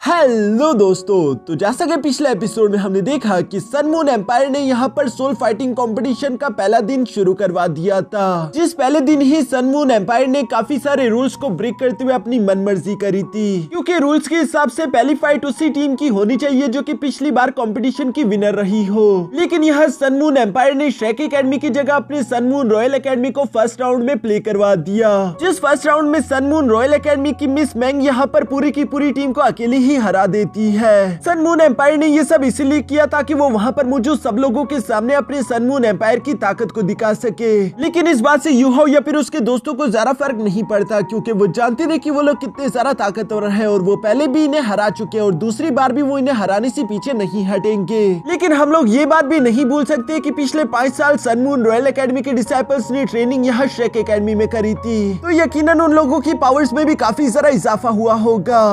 Hello दोस्तों, तो जैसा कि पिछले एपिसोड में हमने देखा कि सन मून एम्पायर ने यहाँ पर सोल फाइटिंग कंपटीशन का पहला दिन शुरू करवा दिया था। जिस पहले दिन ही सन मून एम्पायर ने काफी सारे रूल्स को ब्रेक करते हुए अपनी मनमर्जी करी थी, क्योंकि रूल्स के हिसाब से पहली फाइट उसी टीम की होनी चाहिए जो कि पिछली बार कंपटीशन की विनर रही हो। लेकिन यह सन मून एम्पायर ने श्रेक एकेडमी की जगह अपने सन मून रॉयल एकेडमी को फर्स्ट राउंड में प्ले करवा दिया। जिस फर्स्ट राउंड में सन मून रॉयल एकेडमी की मिस मैंग यहाँ पर पूरी की पूरी टीम को अकेली ही हरा देती है। सन मून एम्पायर ने ये सब इसलिए किया ताकि वो वहाँ पर मौजूद सब लोगों के सामने अपने सन मून एम्पायर की ताकत को दिखा सके। लेकिन इस बात से यूहाओ या फिर उसके दोस्तों को ज्यादा फर्क नहीं पड़ता, क्योंकि वो जानते थे कि वो लोग कितने ज्यादा ताकतवर हैं और वो पहले भी इन्हें हरा चुके हैं और दूसरी बार भी वो इन्हें हराने से पीछे नहीं हटेंगे। लेकिन हम लोग ये बात भी नहीं भूल सकते कि पिछले 5 साल सन मून रॉयल एकेडमी के डिसाइपल्स ने ट्रेनिंग यहाँ श्रेक एकेडमी में करी थी, तो यकीनन उन लोगों की पावर्स में भी काफी ज्यादा इजाफा हुआ होगा।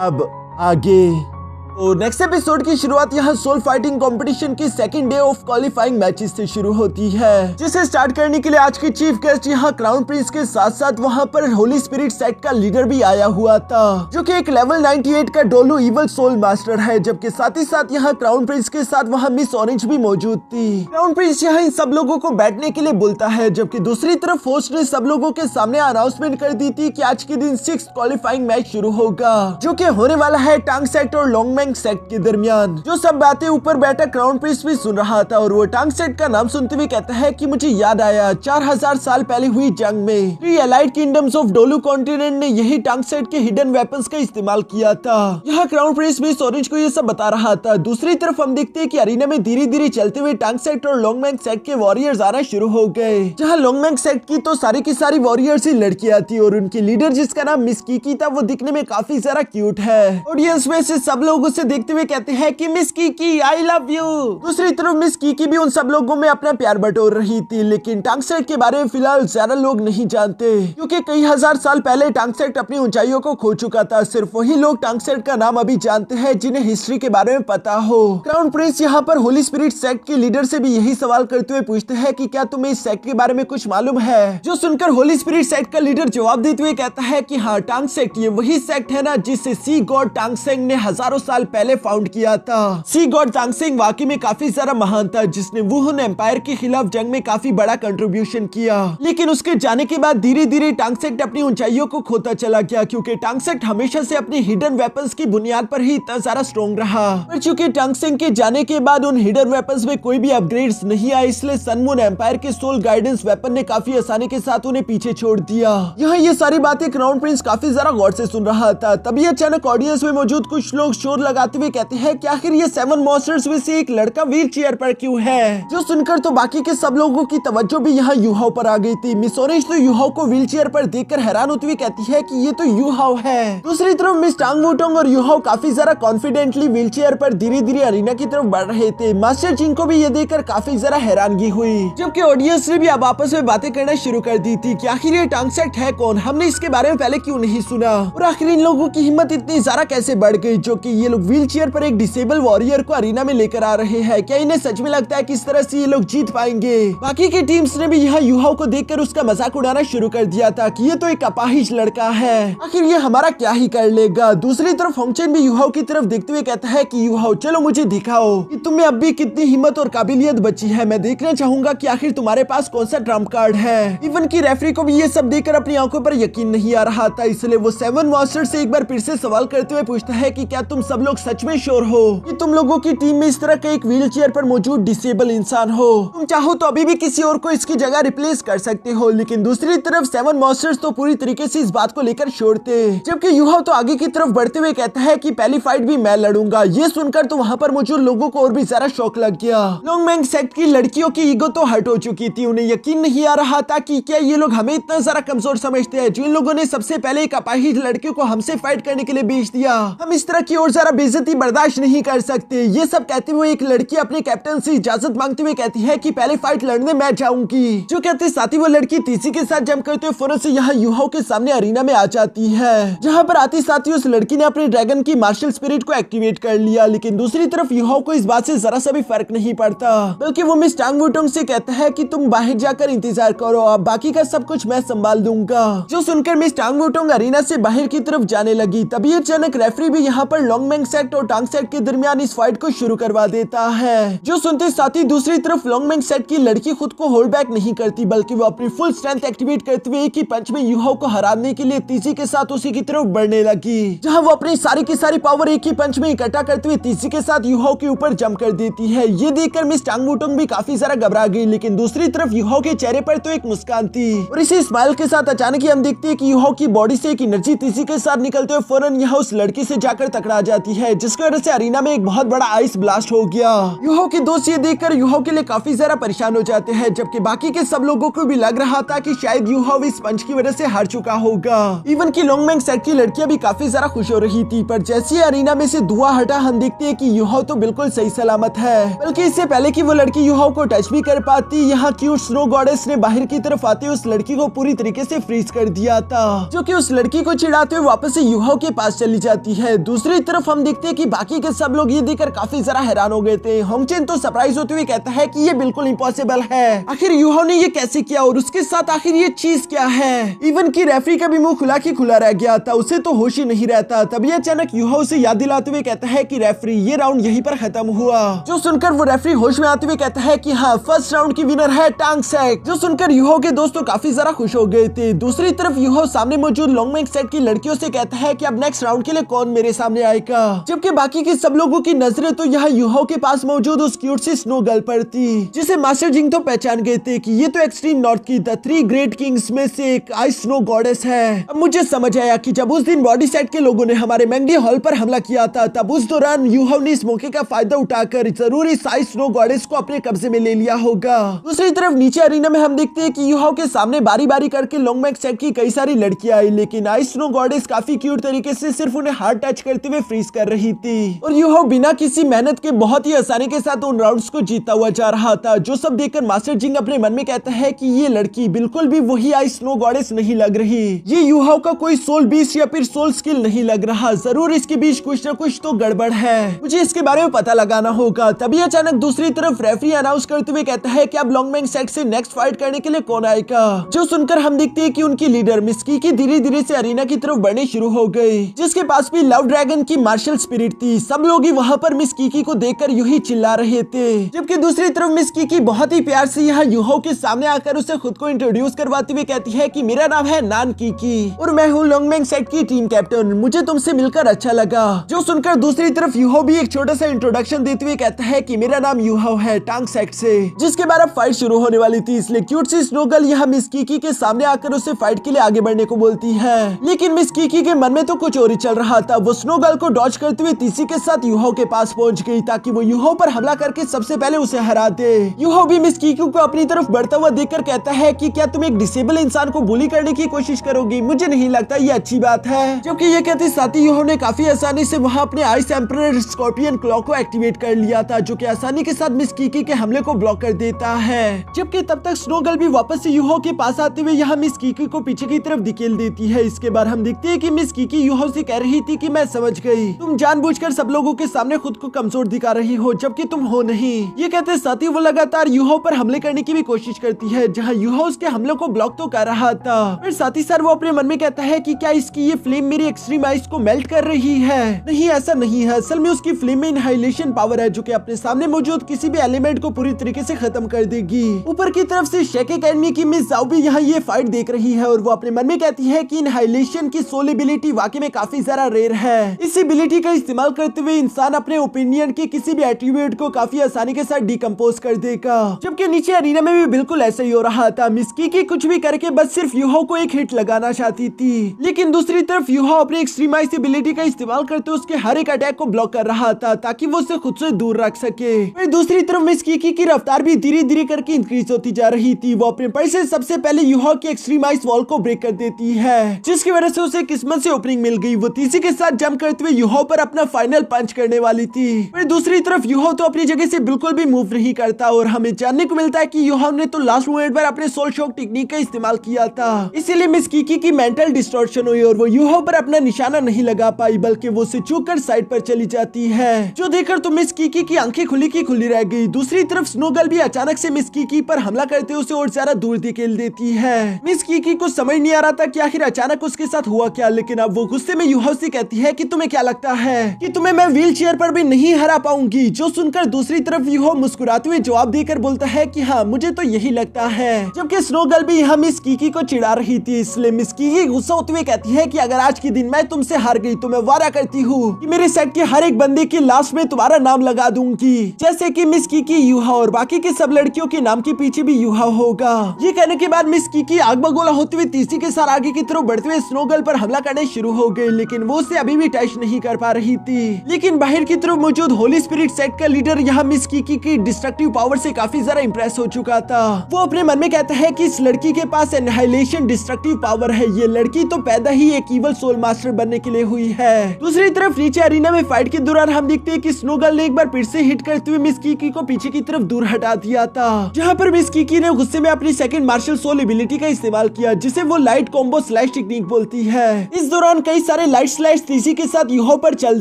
अब आगे तो नेक्स्ट एपिसोड की शुरुआत यहाँ सोल फाइटिंग कंपटीशन की second day of qualifying matches से शुरू होती है, जिसे स्टार्ट करने के लिए आज के चीफ गेस्ट यहाँ क्राउन प्रिंस के साथ साथ वहाँ पर होली स्पिरिट सेक्ट का लीडर भी आया हुआ था, जो कि एक लेवल 98 का डोलू इवल सोल मास्टर है। जबकि साथ ही साथ यहाँ क्राउन प्रिंस के साथ वहाँ मिस ऑरेंज भी मौजूद थी। क्राउन प्रिंस यहाँ इन सब लोगों को बैठने के लिए बोलता है, जबकि दूसरी तरफ होस्ट ने सब लोगों के सामने अनाउंसमेंट कर दी थी कि आज के दिन 6th क्वालिफाइंग मैच शुरू होगा, जो कि होने वाला है टांग सेक्ट और लॉन्ग सेक्ट के दरमियान। जो सब बातें ऊपर बैठा क्राउन प्रिंस भी सुन रहा था और वो टांग सेक्ट का नाम सुनते हुए कहता है कि मुझे याद आया 4000 साल पहले हुई जंग में 3 allied kingdoms of Dolu continent ने यही टांग सेक्ट के हिडन वेपन्स का इस्तेमाल किया था। यहाँ क्राउन प्रिंस मिस ऑरेंज को ये सब बता रहा था। दूसरी तरफ हम देखते हैं कि अरीना में धीरे धीरे चलते हुए टांग सेक्ट और लॉन्गमैंग सेक्ट के वॉरियर्स आना शुरू हो गए। जहाँ लॉन्गमैंग सेक्ट की तो सारी की सारी वॉरियर्स ही लड़कियां थी और उनकी लीडर जिसका नाम मिस कीकी था वो दिखने में काफी ज्यादा क्यूट है। ऑडियंस में से सब लोग उसे देखते हुए कहते हैं कि miss Kiki I love you. दूसरी तरफ मिस कीकी भी उन सब लोगों में अपना प्यार बटोर रही थी। लेकिन टांग सेक्ट के बारे में फिलहाल ज्यादा लोग नहीं जानते, क्योंकि कई हजार साल पहले टांग सेक्ट अपनी ऊंचाइयों को खो चुका था। सिर्फ वही लोग टांग सेक्ट का नाम अभी जानते हैं जिन्हें हिस्ट्री के बारे में पता हो। क्राउन प्रिंस यहाँ पर होली स्पिरिट सेक्ट के लीडर से भी यही सवाल करते हुए पूछते हैं कि क्या तुम्हें इस सेक्ट के बारे में कुछ मालूम है। जो सुनकर होली स्पिरिट सेक्ट का लीडर जवाब देते हुए कहता है कि हाँ, टांग सेक्ट ये वही सेक्ट है ना जिसे सी गॉड टांगसेंग ने हजारों साल पहले फाउंड किया था। सी गॉड टांगसेंग वाकई में काफी ज्यादा महान था, जिसने वुहुन एम्पायर के खिलाफ जंग में काफी बड़ा कंट्रीब्यूशन किया। लेकिन उसके जाने के बाद धीरे धीरे टांग सेक्ट अपनी ऊंचाइयों को खोता चला गया, क्योंकि टांग सेक्ट हमेशा से अपनी हिडन वेपन्स की बुनियाद पर ही इतना ज्यादा स्ट्रॉन्ग रहा। पर चूंकि टांगसेंग के जाने के बाद उन हिडन वेपन्स में कोई भी अपग्रेड्स नहीं आए, इसलिए सन मून एम्पायर के सोल गाइडेंस वेपन ने काफी आसानी के साथ उन्हें पीछे छोड़ दिया। यहाँ ये सारी बातें क्राउन प्रिंस काफी ज्यादा गौर से सुन रहा था। तभी अचानक ऑडियंस में मौजूद कुछ लोग शोर लगाते हुए कहते हैं कि आखिर ये 7 मॉन्स्टर्स में से एक लड़का व्हील चेयर पर क्यों है। जो सुनकर तो बाकी के सब लोगों की तवज्जो भी यहाँ यूहाओ पर आ गई थी। मिस ऑरेंज तो यूहाओ को व्हील चेयर पर देखकर हैरान होती हुई कहती है कि ये तो यूहाओ है। दूसरी तरफ मिस टांग वुटोंग और यूहाओ काफी ज्यादा कॉन्फिडेंटली व्हील चेयर पर धीरे धीरे अरीना की तरफ बढ़ रहे थे। मास्टर जिंग को भी ये देखकर काफी ज्यादा हैरानगी हुई, जबकि ऑडियंस ने भी अब आपस में बातें करना शुरू कर दी थी कि आखिर ये टांग सेक्ट है कौन, हमने इसके बारे में पहले क्यों नहीं सुना, और आखिर इन लोगों की हिम्मत इतनी ज्यादा कैसे बढ़ गई जो कि ये लोग व्हील चेयर पर एक डिसेबल वॉरियर को अरीना में लेकर आ रहे हैं। क्या इन्हें सच में लगता है कि इस तरह से ये लोग जीत पाएंगे। बाकी की टीम्स ने भी यहाँ यूहाओ को देखकर उसका मजाक उड़ाना शुरू कर दिया था कि ये तो एक अपाहिज लड़का है, आखिर ये हमारा क्या ही कर लेगा। दूसरी तरफ होंगचेन भी यूहाओ की तरफ देखते हुए कहता है कि यूहाओ चलो मुझे दिखाओ कि तुम्हें अब भी कितनी हिम्मत और काबिलियत बची है। मैं देखना चाहूंगा कि आखिर तुम्हारे पास कौन सा ट्रम्प कार्ड है। इवन की रेफरी को भी ये सब देखकर अपनी आंखों पर यकीन नहीं आ रहा था, इसलिए वो 7 मास्टर से एक बार फिर से सवाल करते हुए पूछता है कि क्या तुम सब लोग सच में श्योर हो कि तुम लोगों की टीम में इस तरह का एक व्हील चेयर पर मौजूद डिसेबल इंसान हो। तुम चाहो तो अभी भी किसी और को इसकी जगह रिप्लेस कर सकते हो। लेकिन दूसरी तरफ 7 मास्टर्स तो पूरी तरीके से इस बात को लेकर श्योर थे, जबकि यूहाओ तो आगे की तरफ बढ़ते हुए कहता है कि पहली फाइट भी मैं लड़ूंगा। ये सुनकर तो वहाँ पर मौजूद लोगों को और भी ज्यादा शौक लग गया। लॉन्गमैंग सेक्ट की लड़कियों की ईगो तो हर्ट हो चुकी थी। उन्हें यकीन नहीं आ रहा था कि क्या ये लोग हमें इतना ज्यादा कमजोर समझते हैं, जो इन लोगों ने सबसे पहले एक अपाहिज लड़कियों को हमसे फाइट करने के लिए भेज दिया। हम इस तरह की और ज्यादा बेइज्जती बर्दाश्त नहीं कर सकते। ये सब कहते हुए एक लड़की अपने कैप्टन से इजाजत मांगते हुए कहती है कि पहले फाइट लड़ने मैं जाऊंगी। जो कहते साथ ही वो लड़की तीसी के साथ जंप करते हुए फौरन से यहाँ यूहाओ के सामने अरीना में आ जाती है। जहाँ पर आते साथ ही उस लड़की ने अपने ड्रैगन की मार्शल स्पिरिट को एक्टिवेट कर लिया, लेकिन दूसरी तरफ यूहाओ को इस बात से जरा सा भी फर्क नहीं पड़ता, बल्कि वो मिस टांग वुटोंग से कहता है कि तुम बाहर जाकर इंतजार करो, अब बाकी का सब कुछ मैं संभाल दूंगा। जो सुनकर मिस टांग वुटोंग अरीना से बाहर की तरफ जाने लगी, तभी अचानक रेफरी भी यहाँ पर लॉन्गमैन सेट और टांग सेट के दरमियान इस फाइट को शुरू करवा देता है। जो सुनते साथ ही दूसरी तरफ लॉन्गमैन सेट की लड़की खुद को होल्ड बैक नहीं करती, बल्कि वो अपनी फुल स्ट्रेंथ एक्टिवेट करते हुए एक ही पंच में यूहाओ को हराने के लिए तीसी के साथ उसी की तरफ बढ़ने लगी, जहां वो अपनी सारी की सारी पावर एक ही पंच में इकट्ठा करते हुए तीसी के साथ यूहाओ के ऊपर जंप कर देती है। ये देखकर मिस टांग वुटोंग भी काफी सारा घबरा गई, लेकिन दूसरी तरफ यूहाओ के चेहरे पर तो एक मुस्कान थी और इसी स्माइल के साथ अचानक ही हम देखते हैं कि यूहाओ की बॉडी से एक एनर्जी तीसी के साथ निकलते हुए फौरन यहाँ उस लड़की से जाकर टकरा जाती है, जिसकी वजह से अरीना में एक बहुत बड़ा आइस ब्लास्ट हो गया। यूहाओ के दोस्त ये देखकर यूहाओ के लिए काफी ज्यादा परेशान हो जाते हैं, जबकि बाकी के सब लोगों को भी लग रहा था कि शायद यूहाओ इस पंच की वजह से हार चुका होगा। इवन की लॉन्गमैन सेट की लड़कियां भी काफी ज्यादा खुश हो रही थी, पर जैसे अरीना में से धुआं हटा हम देखते हैं कि यूहाओ तो बिल्कुल सही सलामत है, बल्कि इससे पहले कि वो लड़की यूहाओ को टच भी कर पाती, यहाँ क्यूट स्नो गॉडेस ने बाहर की तरफ आते उस लड़की को पूरी तरीके से फ्रीज कर दिया था, जो कि उस लड़की को चिढ़ाते हुए वापस से यूहाओ के पास चली जाती है। दूसरी तरफ हम देखते हैं कि बाकी के सब लोग ये देखकर काफी ज्यादा हैरान हो गए थे। होंगचेन तो सरप्राइज होते हुए कहता है कि ये बिल्कुल इम्पॉसिबल है, आखिर यूहाओ ने ये कैसे किया और उसके साथ आखिर ये चीज क्या है। इवन की रेफरी का भी मुंह खुला रह गया था, उसे तो होश ही नहीं रहता। तभी अचानक यूहाओ से याद दिलाते हुए कहता है कि रेफरी ये राउंड यहीं पर खत्म हुआ। जो सुनकर वो रेफरी होश में आते हुए कहता है कि हाँ, फर्स्ट राउंड की विनर है टांग सेट। जो सुनकर यूहाओ के दोस्त तो काफी ज्यादा खुश हो गए थे। दूसरी तरफ यूहाओ सामने मौजूद लॉन्गमैन सेट की लड़कियों से कहता है कि अब नेक्स्ट राउंड के लिए कौन मेरे सामने आएगा, जबकि बाकी के सब लोगों की नजरें तो यहाँ यूहाओ के पास मौजूद उस क्यूट सी स्नो गर्ल पर थी, जिसे मास्टर जिंग तो पहचान गए थे कि ये तो एक्सट्रीम नॉर्थ की द 3 ग्रेट किंग्स में से एक आइस स्नो गॉडेस है। अब मुझे समझ आया कि जब उस दिन बॉडी सेट के लोगों ने हमारे मैंगडी हॉल पर हमला किया था, तब उस दौरान यूहाओ ने इस मौके का फायदा उठाकर जरूर इस आइस स्नो गॉडेस को अपने कब्जे में ले लिया होगा। दूसरी तरफ नीचे अरीना में हम देखते हैं कि यूहाओ के सामने बारी बारी करके लॉन्गमैन सेट की कई सारी लड़कियां आई, लेकिन आइस स्नो गॉडेस काफी क्यूट तरीके से सिर्फ उन्हें हार्ड टच करते हुए फ्रीज कर रही थी, और यूहाओ बिना किसी मेहनत के बहुत ही आसानी के साथ उन राउंड्स को जीता हुआ जा रहा था। जो सब देखकर मास्टर जिंग अपने मन में कहता है कि ये लड़की बिल्कुल भी वही आइस स्नो गॉडेस नहीं लग रही, ये यूहाओ का कोई सोल बीस्ट या फिर सोल स्किल नहीं लग रहा, जरूर इसके बीच कुछ न कुछ तो गड़बड़ है, मुझे इसके बारे में पता लगाना होगा। तभी अचानक दूसरी तरफ रेफरी अनाउंस करते हुए कहता है कि अब लॉन्गमैन सेट से नेक्स्ट फाइट करने के लिए कौन आएगा। जो सुनकर हम देखते हैं कि उनकी लीडर मिस कीकी धीरे धीरे से अरीना की तरफ बढ़ने शुरू हो गई, जिसके पास भी लव ड्रैगन की मार्शल स्पिरिट थी। सब लोग ही वहाँ पर मिस कीकी को देखकर यूं ही चिल्ला रहे थे, जबकि दूसरी तरफ मिस कीकी बहुत ही प्यार से यहाँ यूहाओ के सामने आकर उसे खुद को इंट्रोड्यूस करवाते हुए कहती है कि मेरा नाम है नान कीकी और मैं हूँ लॉन्गमैन सेट की टीम कैप्टन, मुझे तुमसे मिलकर अच्छा लगा। जो सुनकर दूसरी तरफ यूहाओ भी एक छोटा सा इंट्रोडक्शन देते हुए कहता है कि मेरा नाम यूहाओ है टांग सेट से, जिसके बाद अब फाइट शुरू होने वाली थी, इसलिए क्यूट सी स्नो गर्ल यहाँ मिस कीकी के सामने आकर उसे फाइट के लिए आगे बढ़ने को बोलती है, लेकिन मिस कीकी के मन में तो कुछ और ही चल रहा था। वो स्नो गर्ल को डॉज करते हुए तीसी के साथ यूहाओ के पास पहुंच गई ताकि वो यूहाओ पर हमला करके सबसे पहले उसे हरा दे। यूहाओ भी मिस कीकी को अपनी तरफ बढ़ता हुआ देखकर कहता है कि क्या तुम एक डिसेबल इंसान को बुली करने की कोशिश करोगी, मुझे नहीं लगता ये अच्छी बात है। जबकि ये कहते साथ ही यूहाओ ने काफी आसानी से वहाँ अपने आइस एम्परर स्कॉर्पियन क्लॉ को एक्टिवेट कर लिया था, जो कि आसानी के साथ मिस कीकी के हमले को ब्लॉक कर देता है। जबकि तब तक स्नो गर्ल भी वापस से यूहाओ के पास आते हुए यहाँ मिस कीकी को पीछे की तरफ धकेल देती है। इसके बाद हम देखते हैं कि मिस कीकी यूहाओ से कह रही थी कि मैं समझ गई, तुम जानबूझकर सब लोगों के सामने खुद को कमजोर दिखा रही हो, जबकि तुम हो नहीं। ये कहते साथ ही वो लगातार यूहाओ पर हमले करने की भी कोशिश करती है, जहाँ यूहाओ उसके हमलों को ब्लॉक तो कर रहा था, फिर साथ ही साथ वो अपने मन में कहता है कि क्या इसकी ये फ्लेम मेरी एक्सट्रीम आइस को मेल्ट कर रही है। नहीं, ऐसा नहीं है, असल में उसकी फ्लेम में इनहाइलेशन पावर है, जो कि अपने सामने मौजूद किसी भी एलिमेंट को पूरी तरीके से खत्म कर देगी। ऊपर की तरफ से शेक एकेडमी की मिस जाओ भी यहाँ ये फाइट देख रही है और वो अपने मन में कहती है कि इनहाइलेशन की सोल एबिलिटी वाकई में काफी ज्यादा रेयर है। इस एबिलिटी का इस्तेमाल करते हुए इंसान अपने ओपिनियन के किसी भी एट्रीब्यूट को काफी आसानी के साथ डिकम्पोज कर देगा। जबकि नीचे अरीना में भी बिल्कुल ऐसा ही हो रहा था। मिस कीकी कुछ भी करके बस सिर्फ यूहाओ को एक हिट लगाना चाहती थी, लेकिन दूसरी तरफ यूहाओ अपनी एक्सट्रीम आइस एबिलिटी का इस्तेमाल करते उसके हर एक अटैक को ब्लॉक कर रहा था ताकि वो उसे खुद से दूर रख सके। फिर दूसरी तरफ मिस कीकी की रफ्तार भी धीरे धीरे करके इंक्रीज होती जा रही थी। वो अपने पर से सबसे पहले यूहाओ की एक्सट्रीम आइस वॉल को ब्रेक कर देती है, जिसकी वजह से उसे किस्मत से ओपनिंग मिल गई। वो तीसी के साथ जंप करते हुए यूहाओ युहो पर अपना फाइनल पंच करने वाली थी। पर दूसरी तरफ युहो तो अपनी जगह से बिल्कुल भी मूव नहीं करता और हमें जानने को मिलता है कि युहो ने तो लास्ट मोमेंट पर अपने सोल शॉक टेक्निक का इस्तेमाल किया था, इसीलिए मिस कीकी की मेंटल डिस्टॉर्शन हुई और वो युहो पर अपना निशाना नहीं लगा पाई, बल्कि वो उसे चूक कर साइड पर चली जाती है, जो देखकर तो मिस कीकी की आंखें खुली की खुली रह गई। दूसरी तरफ स्नो गर्ल भी अचानक से मिस कीकी पर हमला करते उसे और ज्यादा दूर धकेल देती है। मिस कीकी को समझ नहीं आ रहा था कि आखिर अचानक उसके साथ हुआ क्या, लेकिन अब वो गुस्से में युहो से कहती है कि तुम्हें क्या लगता है कि तुम्हें मैं व्हील चेयर पर भी नहीं हरा पाऊंगी, जो सुनकर दूसरी तरफ युहो मुस्कुराते हुए जवाब देकर बोलता है कि हाँ मुझे तो यही लगता है। जबकि स्नो गर्ल भी यहाँ मिस कीकी को चिढ़ा रही थी, इसलिए मिस कीकी गुस्सा होते हुए कहती है कि अगर आज के दिन मैं तुमसे हार गई तो मैं वादा करती हूँ कि मेरे सेट के हर एक बंदे की लास्ट में तुम्हारा नाम लगा दूंगी, जैसे कि मिस कीकी, युहो और बाकी के सब लड़कियों के नाम के पीछे भी युहो होगा। ये कहने के बाद मिस कीकी आग बगोला होते हुए तीसरी के साथ आगे की तरफ बढ़ते हुए स्नो गर्ल पर हमला करने शुरू हो गई, लेकिन वो उसे अभी भी टच नहीं कर पा रही थी। लेकिन बाहर की तरफ मौजूद होली स्पिरिट सेट का लीडर यहाँ मिस कीकी की डिस्ट्रक्टिव पावर से काफी ज्यादा इंप्रेस हो चुका था। वो अपने मन में कहता है कि इस लड़की के पास एनहाइलेशन डिस्ट्रक्टिव पावर है, ये लड़की तो पैदा ही एक इवल सोल मास्टर बनने के लिए हुई है। दूसरी तरफ नीचे अरीना में फाइट के दौरान हम देखते हैं कि स्नो गर्ल ने एक बार फिर से हिट करते हुए मिस कीकी को पीछे की तरफ दूर हटा दिया था, जहाँ पर मिस कीकी ने गुस्से में अपनी सेकंड मार्शल सोल एबिलिटी का इस्तेमाल किया, जिसे वो लाइट कॉम्बो स्लैश टेक्निक बोलती है। इस दौरान कई सारे लाइट स्लैश तीसी के साथ युहो पर चल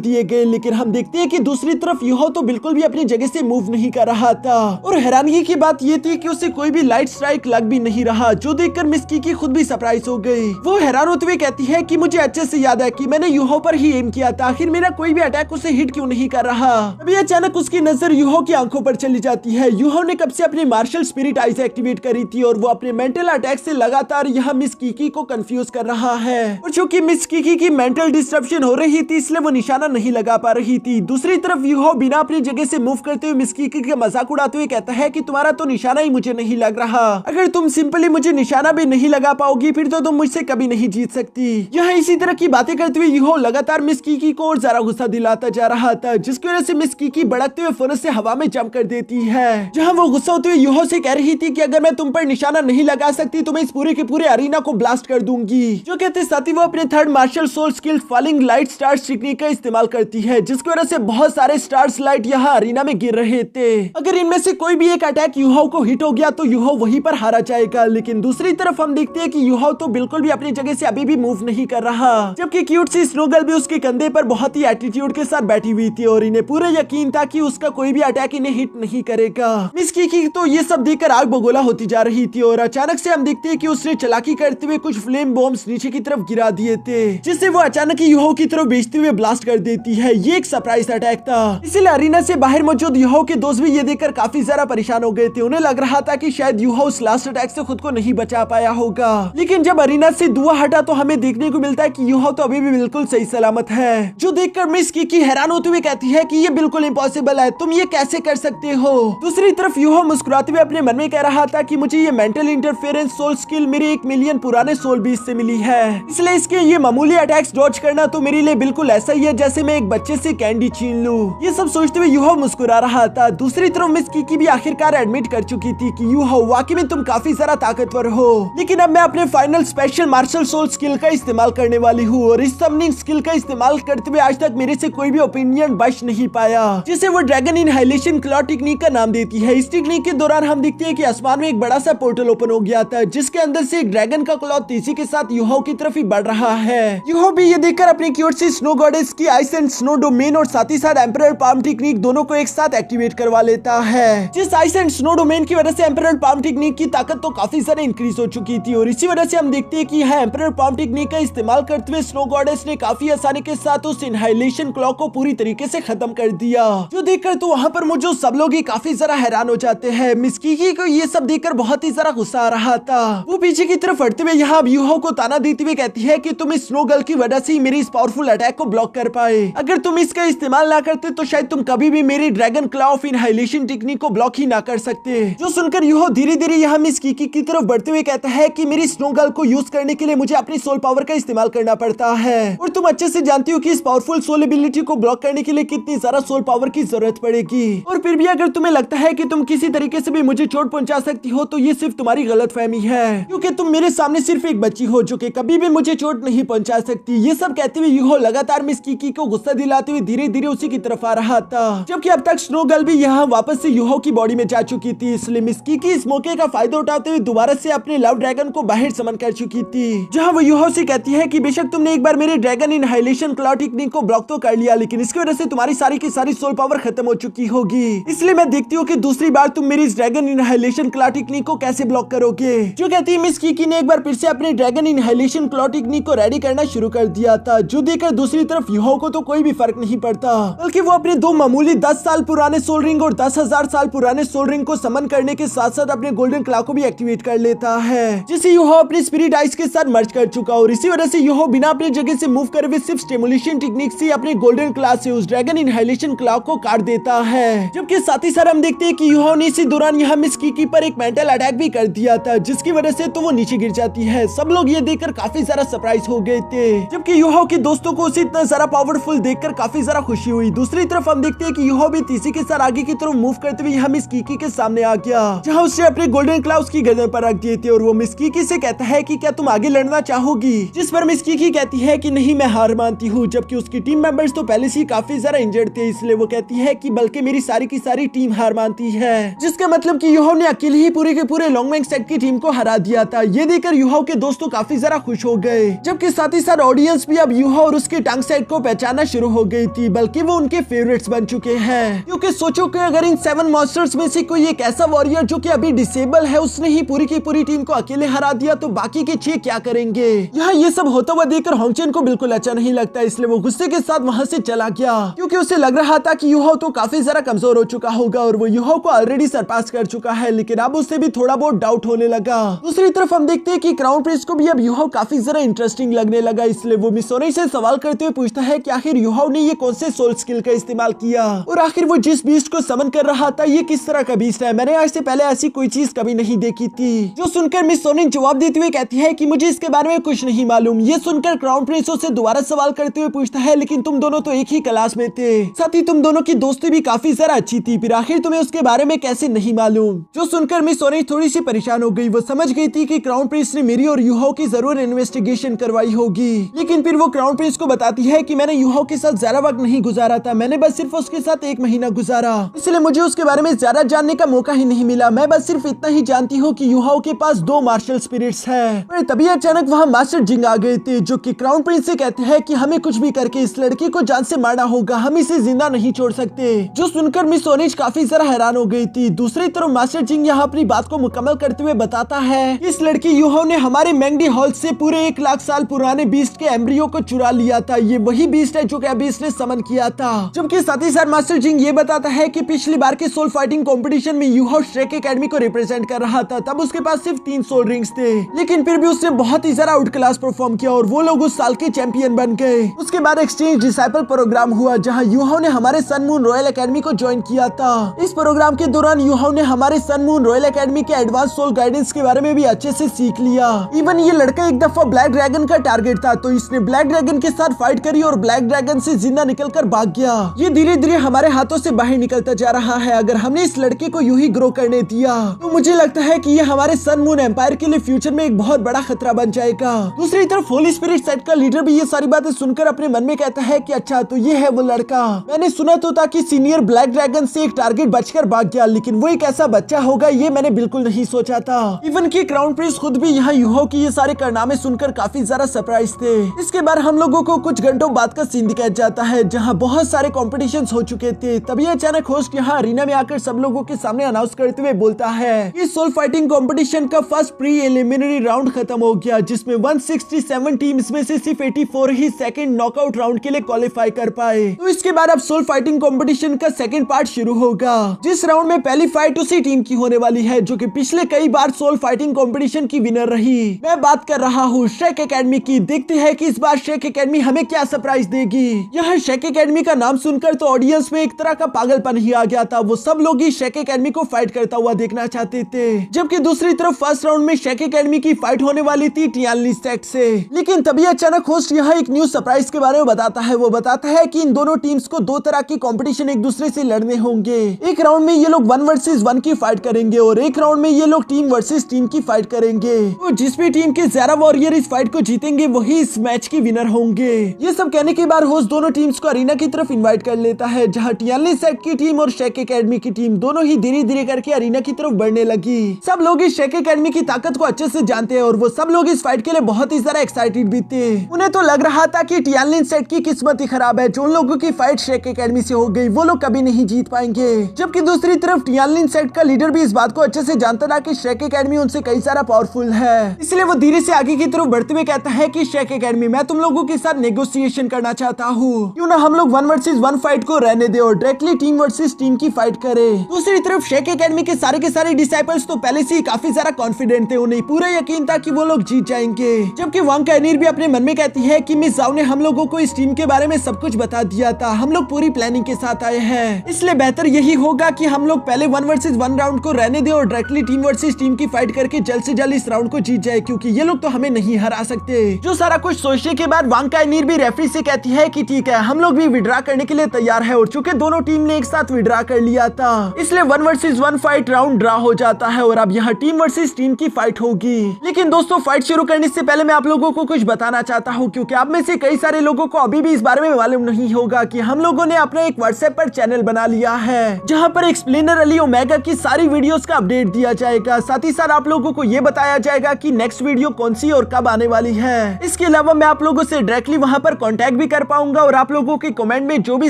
दिए गए, लेकिन हम देखते हैं कि दूसरी तरफ युहो तो बिल्कुल भी अपनी जगह से मूव नहीं कर रहा था और हैरानगी की बात ये थी कि उसे कोई भी लाइट स्ट्राइक लग भी नहीं रहा, जो देखकर मिस कीकी खुद भी सरप्राइज हो गई। वो हैरान होते हुए कहती है कि मुझे अच्छे से याद है कि मैंने युहो पर ही एम किया था, आखिर मेरा कोई भी अटैक उसे हिट क्यों नहीं कर रहा। अभी अचानक उसकी नजर युहो की आंखों पर चली जाती है। युहो ने कब से अपनी मार्शल स्पिरिट आइज एक्टिवेट करी थी और वो अपने मेंटल अटैक से लगातार यहाँ मिस कीकी को कंफ्यूज कर रहा है, और चूंकि मिस कीकी की मेंटल डिस्ट्रप्शन हो रही थी इसलिए वो निशाना नहीं लगा पा रही थी। दूसरी तरफ युहो बिना अपनी जगह से मूव करते हुए मिस कीकी का मजाक उड़ाते हुए कहता है कि तुम्हारा तो निशाना ही मुझे नहीं लग रहा, अगर तुम सिंपली मुझे निशाना भी नहीं लगा पाओगी फिर तो तुम मुझसे कभी नहीं जीत सकती। यहाँ इसी तरह की बातें करते हुए युहो लगातार मिस कीकी को और ज्यादा गुस्सा दिलाता जा रहा था, जिसकी वजह से मिस कीकी भड़कते हुए फौरन से हवा में जंप कर देती है, जहाँ वो गुस्सा होते हुए युहो से कह रही थी कि अगर मैं तुम पर निशाना नहीं लगा सकती तो मैं इस पूरे के पूरे अरीना को ब्लास्ट कर दूंगी। जो कहते साथ ही वो अपने third martial soul skill falling light stars technique का इस्तेमाल करती है, जिसकी वजह से बहुत सारे स्टार्स लाइट यहाँ अरीना में गिर रहे थे। अगर इनमें से कोई भी एक अटैक युहो को हिट हो गया तो युहो वहीं पर हारा जाएगा, लेकिन दूसरी तरफ हम देखते हैं कि युहो तो बिल्कुल भी अपनी जगह से अभी भी मूव नहीं कर रहा, जबकि क्यूट सी स्नो गर्ल भी उसके कंधे पर बहुत ही एटीट्यूड के साथ बैठी हुई थी और इन्हें पूरा यकीन था कि उसका कोई भी अटैक इन्हें हिट नहीं करेगा। मिस कीकी तो ये सब देखकर आग बगोला होती जा रही थी और अचानक से हम देखते हैं कि उसने चालाकी करते हुए कुछ फ्लेम बॉम्ब्स नीचे की तरफ गिरा दिए थे, जिससे वो अचानक ही युहो की तरफ भेजते हुए ब्लास्ट कर देती है। ये एक सरप्राइज अटैक था, इसलिए अरीना से बाहर मौजूद युहो के दोस्त भी ये देखकर काफी ज्यादा परेशान हो गए थे। उन्हें लग रहा था कि शायद युहो उस लास्ट अटैक से खुद को नहीं बचा पाया होगा, लेकिन जब अरीना से धुआं हटा तो हमें देखने को मिलता है कि युहो तो अभी भी बिल्कुल सही सलामत है, जो देखकर मिस कीकी हैरान होते हुए कहती है कि ये बिल्कुल इम्पॉसिबल है, तुम ये कैसे कर सकते हो। दूसरी तरफ युहो मुस्कुराते हुए अपने मन में कह रहा था कि मुझे ये मेंटल इंटरफेरेंस सोल स्किल मेरे 1 मिलियन पुराने सोल बीज से मिली है, इसलिए इसके ये मामूली अटैक्स डॉज करना तो मेरे लिए बिल्कुल ऐसा ही है जैसे मैं एक बच्चे से कैंडी छीन लूं। ये सब सोचते हुए युहो मुस्कुरा रहा था। दूसरी तरफ मिस कीकी भी आखिरकार एडमिट कर चुकी थी कि युहो वाकई में तुम काफी ज्यादा ताकतवर हो, लेकिन अब मैं अपने final special martial soul skill का इस्तेमाल करने वाली हूँ और इस समनिंग स्किल का इस्तेमाल करते हुए आज तक मेरे से कोई भी ओपिनियन बच नहीं पाया, जिसे वो ड्रैगन इनहाइलेशन क्लॉ टेक्निक का नाम देती है। इस टेक्निक के दौरान हम देखते हैं कि आसमान में एक बड़ा सा पोर्टल ओपन हो गया था, जिसके अंदर से एक ड्रैगन का क्लॉ तेजी के साथ युहो की तरफ ही बढ़ रहा है। युहो भी ये देखकर अपनी क्यूट सी स्नो गॉडेस की आइस एंड स्नो डोमेन और साथ ही साथ एम्परर पाम टेक्निक दोनों को एक साथ एक्टिवेट करवा लेता है, जिस आइस एंड स्नो डोमेन की वजह से एम्परर पाम टेक्निक की ताकत तो काफी ज्यादा इंक्रीज हो चुकी थी और इसी वजह से हम देखते हैं कि यहाँ एम्परर पाम टेक्निक का इस्तेमाल करते हुए स्नो गॉडेस ने काफी आसानी के साथ उस इनहाइलेशन क्लॉ को पूरी तरीके से खत्म कर दिया, जो देखकर तो वहाँ पर मुझे सब लोग ही काफी ज्यादा हैरान हो जाते हैं। मिस कीकी को ये सब देखकर बहुत ही ज्यादा गुस्सा आ रहा था। वो पीछे की तरफ हटते हुए यहाँ युहो को ताना देते हुए कहती है कि तुम इस स्नो गर्ल की वजह से ही मेरी इस पावरफुल अटैक को ब्लॉक कर पाए, अगर तुम इसका इस्तेमाल ना करते तो शायद तुम कभी भी मेरी ड्रैगन क्लॉ ऑफ इनहाइलेशन टेक्निक को ब्लॉक ही ना कर सकते। जो सुनकर युहो धीरे धीरे यहाँ मिस कीकी की तरफ बढ़ते हुए कहता है कि मेरी स्नो गर्ल को यूज करने के लिए मुझे अपनी सोल पावर का इस्तेमाल करना पड़ता है और तुम अच्छे से जानती हो कि इस पावरफुल सोल एबिलिटी को ब्लॉक करने के लिए कितनी ज्यादा सोल पावर की जरूरत पड़ेगी, और फिर भी अगर तुम्हें लगता है कि तुम किसी तरीके से भी मुझे चोट पहुंचा सकती हो तो ये सिर्फ तुम्हारी गलतफहमी है, क्योंकि तुम मेरे सामने सिर्फ एक बच्ची हो जो कि कभी भी मुझे चोट नहीं पहुंचा सकती। ये सब कहते हुए युहो लगातार मिस कीकी को गुस्सा दिलाते हुए धीरे धीरे उसी की तरफ आ रहा था, जबकि अब तक स्नो गर्ल भी यहाँ वापस से यूहो की बॉडी में जा चुकी थी। इसलिए मिस कीकी इस मौके का फायदा उठाते हुए दोबारा से अपने लव ड्रैगन को बाहर समन कर चुकी थी, जहाँ वो यूहो से कहती है कि बेशक तुमने एक बार मेरे ड्रैगन इनहाइलेशन क्लॉ टेक्निक को ब्लॉक तो कर लिया, लेकिन इसकी वजह से तुम्हारी सारी की सारी सोल पावर खत्म हो चुकी होगी। इसलिए मैं देखती हूँ कि दूसरी बार तुम मेरी इस ड्रैगन इनहाइलेशन क्लॉ टेक्निक को कैसे ब्लॉक करोगे। जो कहती है मिस कीकी ने एक बार फिर से अपने ड्रैगन इनहाइलेशन क्लॉ टेक्निक को रेडी करना शुरू कर दिया था, जो देखकर दूसरी तरफ यूहो को तो कोई भी फर्क नहीं पड़ता, बल्कि वो अपने दो मामूली 10 साल पुराने सोल रिंग और 10,000 साल पुराने सोल रिंग को समन करने के साथ साथ अपने गोल्डन क्लॉ को भी एक्टिवेट कर लेता है, जिसे यूहो अपने स्पिरिट आइस के साथ मर्ज कर चुका। और इसी वजह से यूहो बिना अपनी जगह से मूव करे हुए सिर्फ स्टिमुलेशन टेक्निक से अपने गोल्डन क्लॉ से उस ड्रैगन इनहाइलेशन क्लॉ को काट देता है। जबकि साथ ही साथ हम देखते हैं कि यूहो ने इसी दौरान यहाँ मिस कीकी पर एक मेंटल अटैक भी कर दिया था, जिसकी वजह से तो वो नीचे गिर जाती है। सब लोग ये देखकर काफी ज्यादा सरप्राइज हो गए थे, जबकि यूहो के दोस्तों को उसे इतना ज्यादा पावरफुल देखकर काफी ज्यादा खुशी हुई। दूसरी तरफ हम देखते हैं कि यूहो भी तीसी के साथ आगे की तरफ मूव करते हुए यहाँ मिस कीकी के सामने आ गया, जहाँ उसने अपने गोल्डन क्लॉ उसकी गर्दन पर रख दिए थे और वो मिस कीकी से कहता है कि क्या तुम आगे लड़ना चाहोगी, जिस पर मिस कीकी कहती है कि नहीं, मैं हार मानती हूँ। जबकि उसकी टीम मेंबर्स तो पहले से काफी ज्यादा इंजर्ड थे, इसलिए वो कहती है कि बल्कि मेरी सारी की सारी टीम हार मानती है, जिसका मतलब कि यूहो ने अकेले ही पूरे के पूरे लॉन्गमैन सेट की टीम को हरा दिया था। ये देखकर यूहो के दोस्तों काफी ज्यादा खुश हो गए, जबकि साथ ही साथ ऑडियंस भी अब यूहो और उसके टंग सेट को पहचानना शुरू हो गई थी, बल्कि वो उनके फेवरेट्स बन चुके हैं। क्योंकि सोचो कि अगर इन 7 मॉन्स्टर्स में से कोई एक ऐसा वॉरियर जो कि अभी डिसेबल है, उसने ही पूरी की पूरी टीम को अकेले हरा दिया, तो बाकी के 6 क्या करेंगे। यहाँ ये सब होता हुआ देखकर होंगचेन को बिल्कुल अच्छा नहीं लगता, इसलिए वो गुस्से के साथ वहाँ से चला गया, क्योंकि उसे लग रहा था कि यूहो तो काफी ज्यादा कमजोर हो चुका होगा और वो यूहो को ऑलरेडी सरपास कर चुका है, लेकिन अब उससे भी थोड़ा बहुत डाउट होने लगा। दूसरी तरफ हम देखते हैं कि क्राउन प्रिंस को भी अब यूहो काफी ज्यादा इंटरेस्टिंग लगने लगा, इसलिए वो मिसोनी से सवाल करते हुए पूछता है कि आखिर यूहो ने ये कौन से सोल स्किल का इस्तेमाल किया और आखिर वो जिस बीस्ट को समन कर रहा था ये किस तरह का बीस्ट है, मैंने आज से पहले ऐसी कोई चीज कभी नहीं देखी थी। जो सुनकर मिस सोनिन जवाब देते हुए कहती है कि मुझे इसके बारे में कुछ नहीं मालूम। ये सुनकर क्राउन प्रिंस से दोबारा सवाल करते हुए पूछता है लेकिन तुम दोनों तो एक ही क्लास में थे, साथ ही तुम दोनों की दोस्ती भी काफी ज्यादा अच्छी थी, फिर आखिर तुम्हें उसके बारे में कैसे नहीं मालूम। जो सुनकर मिस सोनिन थोड़ी सी परेशान हो गई, वो समझ गई थी कि क्राउन प्रिंस ने मेरी और यूहो की जरूर इन्वेस्टिगेशन करवाई होगी, लेकिन फिर वो क्राउन प्रिंस को बताती है कि मैंने यूहो के साथ ज्यादा वक्त नहीं गुजारा था, मैंने बस सिर्फ उसके साथ 1 महीना गुजारा, इसलिए मुझे उसके बारे में ज्यादा जानने का मौका ही नहीं मिला। मैं बस सिर्फ इतना ही जानती हूँ कि यूहो के पास 2 मार्शल स्पिरिट्स है। पर तभी अचानक वहाँ मास्टर जिंग आ गए थे, जो कि क्राउन प्रिंस से कहते हैं कि हमें कुछ भी करके इस लड़की को जान से मारना होगा, हम इसे जिंदा नहीं छोड़ सकते। जो सुनकर मिस सोनिच काफी ज्यादा हैरान हो गई थी। दूसरी तरफ मास्टर जिंग यहाँ अपनी बात को मुकम्मल करते हुए बताता है इस लड़की यूहो ने हमारे मैंगडी हॉल से पूरे 1 लाख साल पुराने बीस्ट के एम्ब्रियो को चुरा लिया था, ये वही बीस्ट है जो कि अभी इसने समन किया था। जबकि साथ ही साथ मास्टर जिंग ये बताता है कि पिछली बार के सोल फाइटिंग कंपटीशन में यूहो श्रेक एकेडमी को रिप्रेजेंट कर रहा था, तब उसके पास सिर्फ 3 सोल रिंग्स थे, लेकिन फिर भी उसने बहुत ही ज्यादा आउट क्लास परफॉर्म किया और वो लोग उस साल के चैंपियन बन गए। उसके बाद एक्सचेंज डिसाइपल प्रोग्राम हुआ, जहां यूहो ने हमारे सन मून रॉयल एकेडमी को ज्वाइन किया था। इस प्रोग्राम के दौरान यूहो ने हमारे सन मून रॉयल एकेडमी के एडवांस सोल गाइडेंस के बारे में भी अच्छे से सीख लिया। इवन ये लड़का एक दफा ब्लैक ड्रैगन का टारगेट था, तो इसने ब्लैक ड्रैगन के साथ फाइट करी और ब्लैक ड्रैगन से जिंदा निकलकर भाग गया। ये धीरे धीरे हमारे हाथों से बाहर निकलता जा रहा है। अगर हमने इस लड़के को यूं ही ग्रो करने दिया तो मुझे लगता है कि ये हमारे सन मून एम्पायर के लिए फ्यूचर में एक बहुत बड़ा खतरा बन जाएगा। दूसरी तरफ होली स्पिरिट सेट का लीडर भी ये सारी बातें सुनकर अपने मन में कहता है कि अच्छा तो ये है वो लड़का। मैंने सुना तो था कि सीनियर ब्लैक ड्रैगन से एक टारगेट बचकर भाग गया, लेकिन वो एक ऐसा बच्चा होगा ये मैंने बिल्कुल नहीं सोचा था। इवन की क्राउन प्रिंस खुद भी यहाँ यूहो की ये सारे कारनामे सुनकर काफी ज्यादा सरप्राइज थे। इसके बाद हम लोगों को कुछ घंटों बाद का सीन दिखाया जाता है, जहाँ बहुत सारे कॉम्पिटिशन हो चुके थे। तभी अचानक होस्ट यहाँ अरीना में आकर सब लोगों के सामने अनाउंस करते हुए बोलता है इस सोल फाइटिंग कंपटीशन का फर्स्ट प्री एलिमिनरी राउंड खत्म हो गया, जिसमें 167 टीम्स में से सिर्फ 84 ही सेकंड नॉकआउट राउंड के लिए क्वालिफाई कर पाए। तो इसके बाद अब सोल फाइटिंग कंपटीशन का सेकंड पार्ट शुरू होगा, जिस राउंड में पहली फाइट उसी टीम की होने वाली है जो कि पिछले कई बार सोल फाइटिंग कंपटीशन की विनर रही। मैं बात कर रहा हूँ श्रेक एकेडमी की। देखते हैं कि इस बार श्रेक एकेडमी हमें क्या सरप्राइज देगी। यह श्रेक एकेडमी का नाम सुनकर तो ऑडियंस में एक तरह का पागलपन ही आ गया था। वो सब लोग ही श्रेक एकेडमी को फाइट करता हुआ देखना चाहते थे, जबकि दूसरी तरफ फर्स्ट राउंड में श्रेक एकेडमी की फाइट होने वाली थी टियानली सेक्ट से। लेकिन तभी अचानक होस्ट यहाँ एक न्यू सरप्राइज के बारे में बताता है। वो बताता है कि इन दोनों टीम्स को 2 तरह की कंपटीशन एक दूसरे से लड़ने होंगे। एक राउंड में ये लोग 1 वर्सेस 1 की फाइट करेंगे और एक राउंड में ये लोग टीम वर्सेस टीम की फाइट करेंगे। तो जिस भी टीम के ज्यादा वॉरियर इस फाइट को जीतेंगे वही इस मैच की विनर होंगे। ये सब कहने के बाद होस्ट दोनों टीम्स को अरीना की तरफ इनवाइट कर लेता है, जहां टियानलिन सेट की टीम और शेक एकेडमी की टीम दोनों ही धीरे धीरे करके अरीना की तरफ बढ़ने लगी। सब लोग इस शेक एकेडमी की ताकत को अच्छे से जानते हैं और वो सब लोग इस फाइट के लिए बहुत ही ज्यादा एक्साइटेड भी थे। उन्हें तो लग रहा था कि टियानलिन सेट की किस्मत ही खराब है, जो उन लोगों की फाइट शेक एकेडमी से हो गई वो लोग कभी नहीं जीत पाएंगे। जबकि दूसरी तरफ टियानलिन सेट का लीडर भी इस बात को अच्छे से जानता था कि शेक एकेडमी उनसे कई सारा पावरफुल है, इसलिए वो धीरे से आगे की तरफ बढ़ते हुए कहता है कि शेक एकेडमी, मैं तुम लोगों के साथ नेगोशिएशन करना चाहता हूँ, क्यों ना हम लोग 1 वर्सेस 1 फाइट को रहने दे और डायरेक्टली टीम वर्सेस टीम की फाइट करें। दूसरी तरफ शेक एकेडमी के सारे डिसाइपल्स तो पहले से ही काफी ज्यादा कॉन्फिडेंट थे, उन्हें पूरा यकीन था कि वो लोग जीत जाएंगे। जबकि वांग काइनीर भी अपने मन में कहती है कि मिस जाओ ने हम लोगों को इस टीम के बारे में सब कुछ बता दिया था, हम लोग पूरी प्लानिंग के साथ आए हैं, इसलिए बेहतर यही होगा कि हम लोग पहले 1 वर्सेस 1 राउंड को रहने दे और डायरेक्टली टीम वर्सेस टीम की फाइट करके जल्द से जल्द इस राउंड को जीत जाए, क्योंकि ये लोग तो हमें नहीं हरा सकते। जो सारा कुछ सोचने के बाद वांग काइनीर भी रेफरी से कहती है कि ठीक है, हम लोग भी विड्रा करने के लिए तैयार है, और चूंकि दोनों टीम ने एक साथ विड्रा कर लिया था, इसलिए 1 वर्सेस 1 फाइट राउंड ड्रा हो जाता है और अब यहाँ टीम वर्सेस टीम की फाइट होगी। लेकिन दोस्तों, फाइट शुरू करने से पहले मैं आप लोगों को कुछ बताना चाहता हूँ, क्योंकि आप में से कई सारे लोगों को अभी भी इस बारे में मालूम नहीं होगा कि हम लोगों ने अपना एक व्हाट्सएप पर चैनल बना लिया है, जहाँ पर एक्सप्लेनर अली ओमेगा की सारी वीडियोस का अपडेट दिया जाएगा। साथ ही साथ आप लोगों को ये बताया जाएगा कि नेक्स्ट वीडियो कौन सी और कब आने वाली है। इसके अलावा मैं आप लोगों से डायरेक्टली वहाँ पर कांटेक्ट भी कर पाऊंगा और आप लोगों के कमेंट में जो भी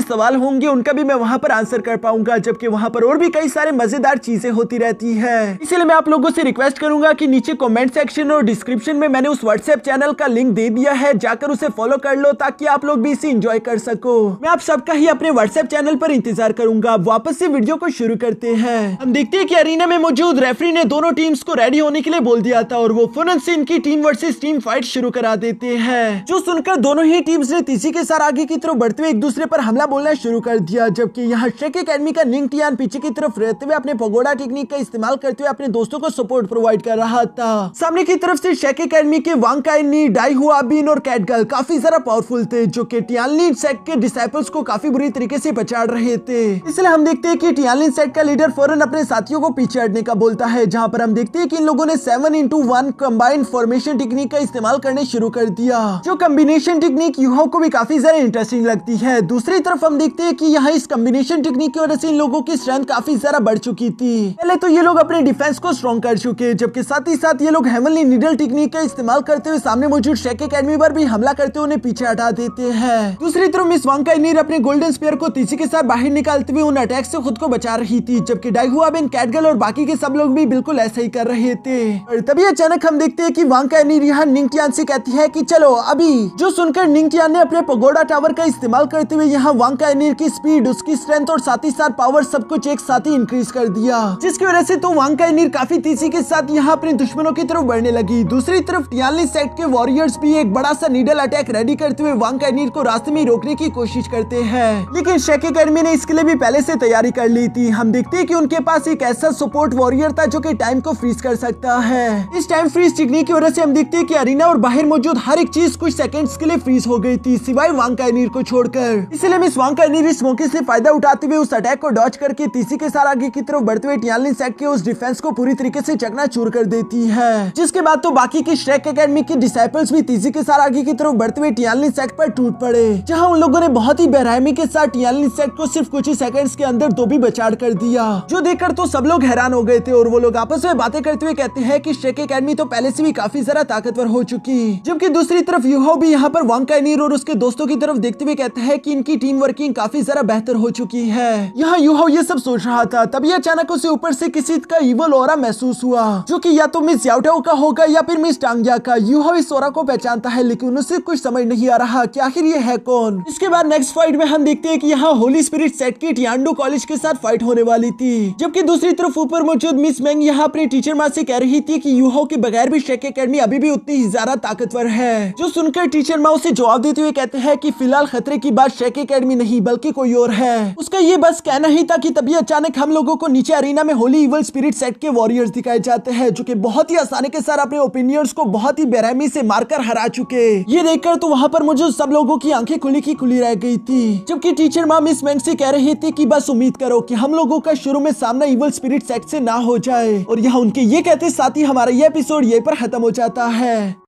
सवाल होंगे उनका भी मैं वहाँ पर आंसर कर पाऊंगा, जबकि वहाँ पर और भी कई सारे मजेदार चीजें होती रहती है। इसलिए मैं आप लोगों से रिक्वेस्ट करूंगा कि नीचे कमेंट सेक्शन और डिस्क्रिप्शन में मैंने उस व्हाट्सएप चैनल का लिंक दे दिया है, जाकर उसे फॉलो कर लो ताकि आप लोग भी इसे एंजॉय कर सको। मैं आप सबका ही अपने व्हाट्सएप चैनल पर इंतजार करूंगा। वापस से वीडियो को शुरू करते हैं। हम देखते हैं कि अरीना में मौजूद रेफरी ने दोनों टीम्स को रेडी होने के लिए बोल दिया था और वो फौरन से इनकी टीम वर्सेस टीम फाइट शुरू करा देते हैं, जो सुनकर दोनों ही टीम्स ने तेजी के साथ आगे की तरफ बढ़ते हुए एक दूसरे पर हमला बोलना शुरू कर दिया। जबकि यहाँ शेक एकेडमी का निंग टियान पीछे की तरफ रहते हुए अपने पगोड़ा टेक्निक का इस्तेमाल करते हुए अपने दोस्तों को सपोर्ट प्रोवाइड कर रहा था। सामने की तरफ से शेक एकेडमी के वांग काइनी, डाई हुआबिन और कैटगर्ल काफी ज्यादा पावरफुल थे, जो कि टियानलिन सेट के डिसाइपल्स को काफी बुरी तरीके से पछाड़ रहे थे। इसलिए हम देखते हैं कि टियानलिन सेट का लीडर फौरन अपने साथियों को पीछे हटने का बोलता है, जहां पर हम देखते हैं कि इन लोगों ने 7x1 कंबाइंड फॉर्मेशन टेक्निक का इस्तेमाल करने शुरू कर दिया, जो कॉम्बिनेशन टेक्निक यूहो को भी काफी ज्यादा इंटरेस्टिंग लगती है। दूसरी तरफ हम देखते हैं कि यहाँ इस कॉम्बिनेशन टेक्निक की वजह से इन लोगों की स्ट्रेंथ काफी ज्यादा बढ़ चुकी थी। पहले तो ये लोग अपने डिफेंस को स्ट्रॉन्ग कर चुके, जबकि साथ ही साथ ये लोग हेवनली नीडल टेक्निक का इस्तेमाल करते हुए सामने मौजूद शेक एकेडमी पर भी हमला करते हुए उन्हें पीछे हटा देते हैं। दूसरी तरफ मिस वांग काइनीर अपने गोल्डन स्पीयर को तेजी के साथ बाहर निकालते हुए उन अटैक से खुद को बचा रही थी, जबकि डाई हुआबिन, कैटगर्ल और बाकी के सब लोग भी बिल्कुल ऐसा ही कर रहे थे। और तभी अचानक हम देखते हैं कि वांग काइनीर यहाँ निंग टियान से कहती है कि चलो अभी, जो सुनकर निंग टियान ने अपने पगोड़ा टावर का इस्तेमाल करते हुए यहाँ वांग काइनीर की स्पीड, उसकी स्ट्रेंथ और साथ ही साथ पावर सब कुछ एक साथ ही इंक्रीज कर दिया, जिसकी वजह से तो वांग काइनीर काफी तेजी के साथ यहाँ अपने दुश्मनों की तरफ बढ़ने लगी। दूसरी तरफ टियानलिन सेट के वॉरियर्स भी एक बड़ा सा नीडल अटैक रेडी करते हुए वांग काइनीर को रास्ते में रोकने की कोशिश करते हैं, लेकिन शेक एकेडमी ने इसके लिए भी पहले से तैयारी कर ली थी। हम देखते हैं कि उनके पास एक ऐसा सपोर्ट वॉरियर था जो कि टाइम को फ्रीज कर सकता है। इस टाइम फ्रीज टेक्निक की वजह से हम देखते हैं कि अरीना और बाहर मौजूद हर एक चीज कुछ सेकंड्स के लिए फ्रीज हो गई थी, सिवाय वांग काइनीर को छोड़कर। इसलिए मिस वांग काइनीर इस मौके से फायदा उठाते हुए उस अटैक को डॉज करके तेजी के साथ आगे की तरफ बढ़ते हुए टियानलिन सेट के उस डिफेंस को पूरी तरीके से चकनाचूर कर देती है, जिसके बाद तो बाकी की शेक एकेडमी के डिसाइपल्स भी तेजी के साथ आगे की तरफ बढ़ते हुए टियानलिन सेट पर टूट पड़े, जहां उन लोगों ने बहुत ही बेरहमी के साथ टियानलिन सेट को सिर्फ कुछ ही सेकंड्स के अंदर दो भी बचाड़ कर दिया, जो देखकर तो सब लोग हैरान हो गए थे। और वो लोग आपस में बातें करते हुए कहते हैं कि शेक एकेडमी तो पहले से भी काफी ज्यादा ताकतवर हो चुकी, जबकि दूसरी तरफ यूहो भी यहाँ पर वांग काइनीर और उसके दोस्तों की तरफ देखते हुए कहते हैं कि इनकी टीम वर्किंग काफी ज्यादा बेहतर हो चुकी है। यहाँ यूहो ये सब सोच रहा था, तभी अचानक उसे ऊपर से किसी का इवल ऑरा महसूस हुआ, जो कि या तो मिस याओटाओ का होगा या फिर मिस टांगिया का। यूहो इस ऑरा को पहचानता है, लेकिन उसे कुछ समझ नहीं आ रहा कि आखिर ये है कौन। इसके बाद नेक्स्ट फाइट में हम देखते हैं कि यहाँ होली स्पिरिट सेट की टियांडो कॉलेज के साथ फाइट होने वाली थी, जबकि दूसरी तरफ ऊपर मौजूद मिस मेंग यहाँ अपने टीचर माँ से कह रही थी कि यूहो के बगैर भी शेक एकेडमी अभी भी उतनी ही ज्यादा ताकतवर है, जो सुनकर टीचर माँ उसे जवाब देते हुए कहते हैं कि फिलहाल खतरे की बात शेक एकेडमी नहीं बल्कि कोई और है। उसका ये बस कहना ही था कि तभी अचानक हम लोगों को नीचे अरीना में होली इवल स्पिरिट सेट के वॉरियर्स दिखाए जाते हैं, जो कि बहुत ही आसानी के साथ अपने ओपिनियंस को बहुत ही बेरहमी से मारकर हरा चुके। ये देखकर तो वहाँ पर मुझे सब लोगों की आंखें खुली की खुली रह गई थी, जबकि टीचर माँ मिस मेंग से कह रही थी कि बस उम्मीद करो कि हम लोगों का शुरू में सामना इवल स्पिरिट सेट से ना हो जाए। और यहाँ उनके ये कहते साथ ही हमारा ये एपिसोड यहीं पर खत्म हो जाता है।